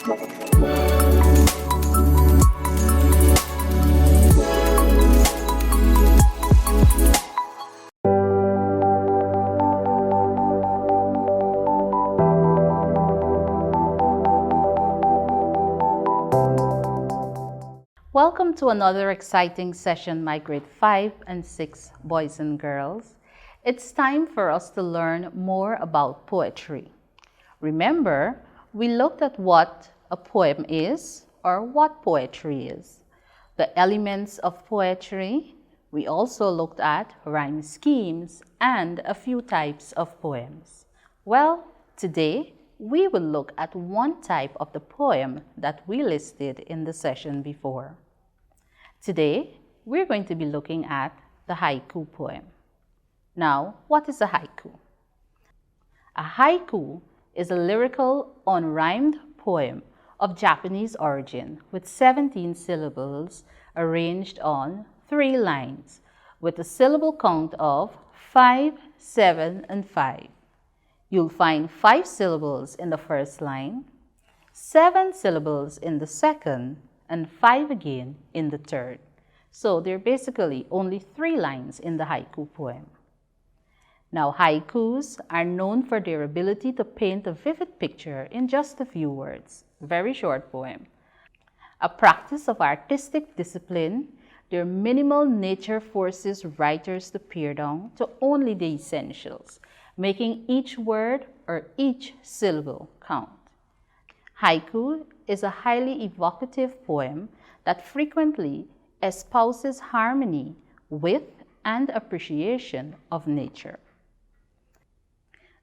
Welcome to another exciting session, my grade 5 and 6 boys and girls. It's time for us to learn more about poetry. Remember, we looked at what a poem is or what poetry is, the elements of poetry. We also looked at rhyme schemes and a few types of poems. Well, today we will look at one type of the poem that we listed in the session before. Today, we're going to be looking at the haiku poem. Now, what is a haiku? A haiku is a lyrical, unrhymed poem of Japanese origin with 17 syllables arranged on 3 lines with a syllable count of 5, 7, and 5. You'll find 5 syllables in the first line, 7 syllables in the second, and 5 again in the third. So there are basically only 3 lines in the haiku poem. Now, haikus are known for their ability to paint a vivid picture in just a few words. Very short poem. A practice of artistic discipline, their minimal nature forces writers to pare down to only the essentials, making each word or each syllable count. Haiku is a highly evocative poem that frequently espouses harmony with and appreciation of nature.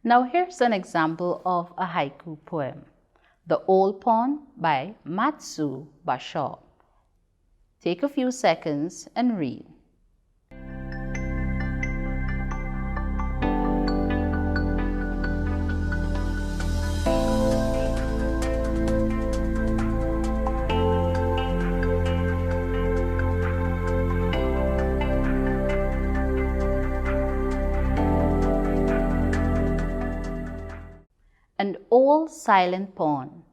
Now here's an example of a haiku poem, The Old Pond by Matsu Basho. Take a few seconds and read. An old silent pond.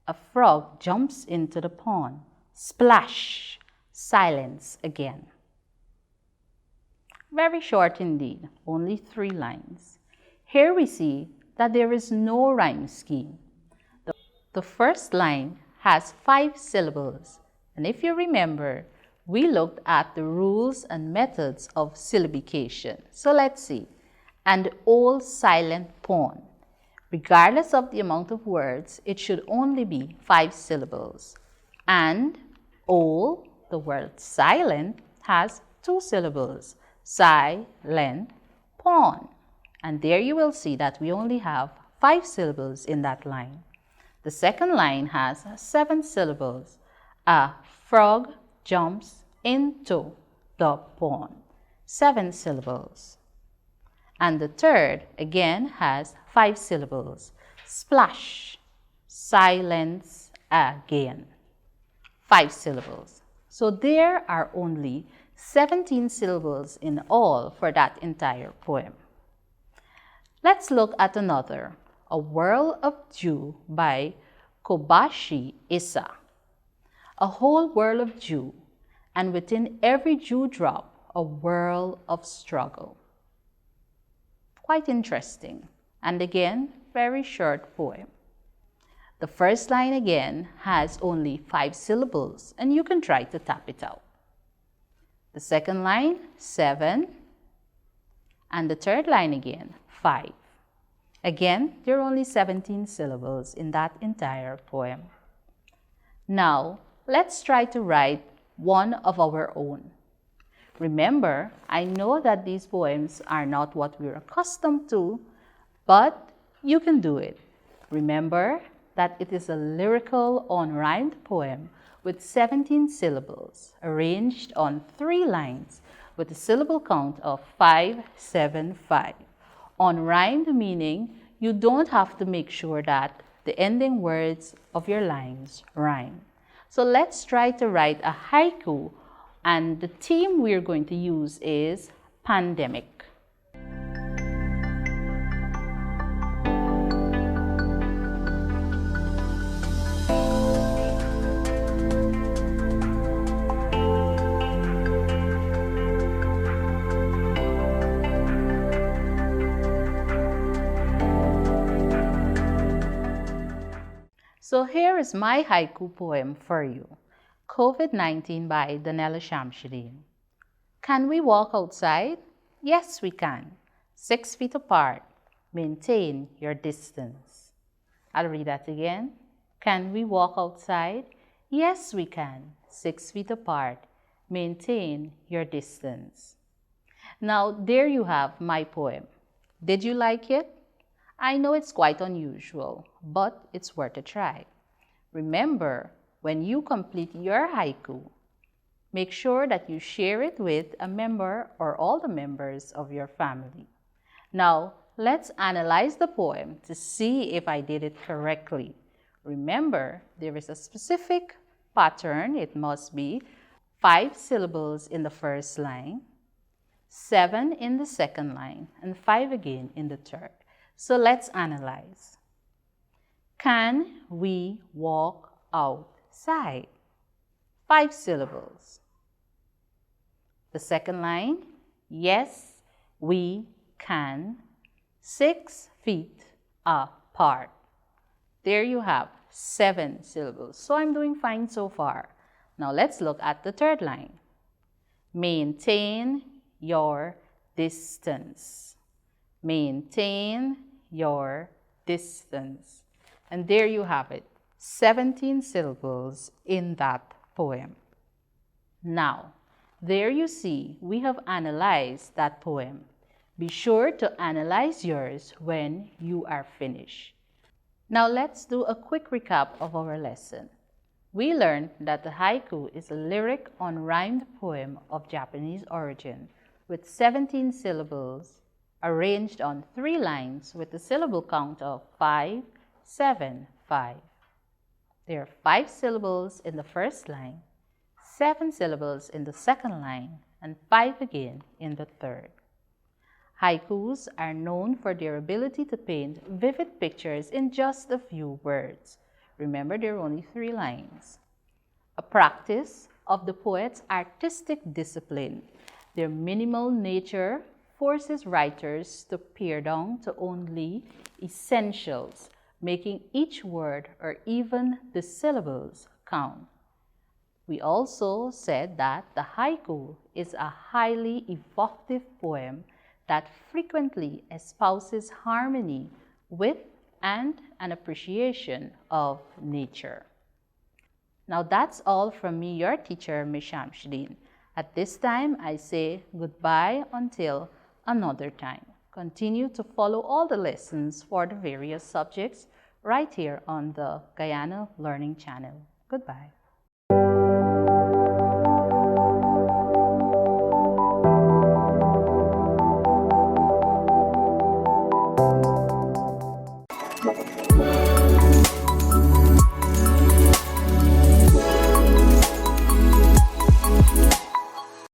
A frog jumps into the pond. Splash! Silence again. Very short indeed, only 3 lines. Here we see that there is no rhyme scheme. The first line has 5 syllables, and if you remember, we looked at the rules and methods of syllabication. So let's see. An old silent pond. Regardless of the amount of words, it should only be 5 syllables. And old, the word silent, has 2 syllables. Silent, pond. And there you will see that we only have 5 syllables in that line. The second line has 7 syllables. A frog jumps into the pond. 7 syllables. And the third, again, has 5 syllables. Splash, silence again. 5 syllables. So there are only 17 syllables in all for that entire poem. Let's look at another, A Whirl of Dew by Kobashi Issa. A whole whirl of dew, and within every dewdrop, a whirl of struggle. Quite interesting, and again, very short poem. The first line again has only 5 syllables, and you can try to tap it out. The second line, 7, and the third line again, 5. Again, there are only 17 syllables in that entire poem. Now, let's try to write one of our own. Remember, I know that these poems are not what we're accustomed to, but you can do it. Remember that it is a lyrical, unrhymed poem with 17 syllables arranged on 3 lines with a syllable count of 5, 7, 5. Unrhymed meaning you don't have to make sure that the ending words of your lines rhyme. So let's try to write a haiku, and the theme we're going to use is pandemic. So here is my haiku poem for you. COVID-19 by Danella Shamsuddin. Can we walk outside? Yes, we can. 6 feet apart. Maintain your distance. I'll read that again. Can we walk outside? Yes, we can. 6 feet apart. Maintain your distance. Now, there you have my poem. Did you like it? I know it's quite unusual, but it's worth a try. Remember, when you complete your haiku, make sure that you share it with a member or all the members of your family. Now, let's analyze the poem to see if I did it correctly. Remember, there is a specific pattern. It must be 5 syllables in the first line, 7 in the second line, and 5 again in the third. So let's analyze. Can we walk outside? 5 syllables. The second line, yes, we can. 6 feet apart. There you have 7 syllables. So I'm doing fine so far. Now let's look at the third line. Maintain your distance. Maintain your distance. And there you have it, 17 syllables in that poem. Now, there you see, we have analyzed that poem. Be sure to analyze yours when you are finished. Now let's do a quick recap of our lesson. We learned that the haiku is a lyric unrhymed poem of Japanese origin with 17 syllables arranged on 3 lines with a syllable count of 5, 7, 5. There are 5 syllables in the first line, 7 syllables in the second line, and 5 again in the third. Haikus are known for their ability to paint vivid pictures in just a few words. Remember, there are only 3 lines. A practice of the poet's artistic discipline. Their minimal nature forces writers to pare down to only essentials, making each word or even the syllables count. We also said that the haiku is a highly evocative poem that frequently espouses harmony with and an appreciation of nature. Now that's all from me, your teacher, Ms. Shamsuddin. At this time, I say goodbye until another time. Continue to follow all the lessons for the various subjects right here on the Guyana Learning Channel. Goodbye.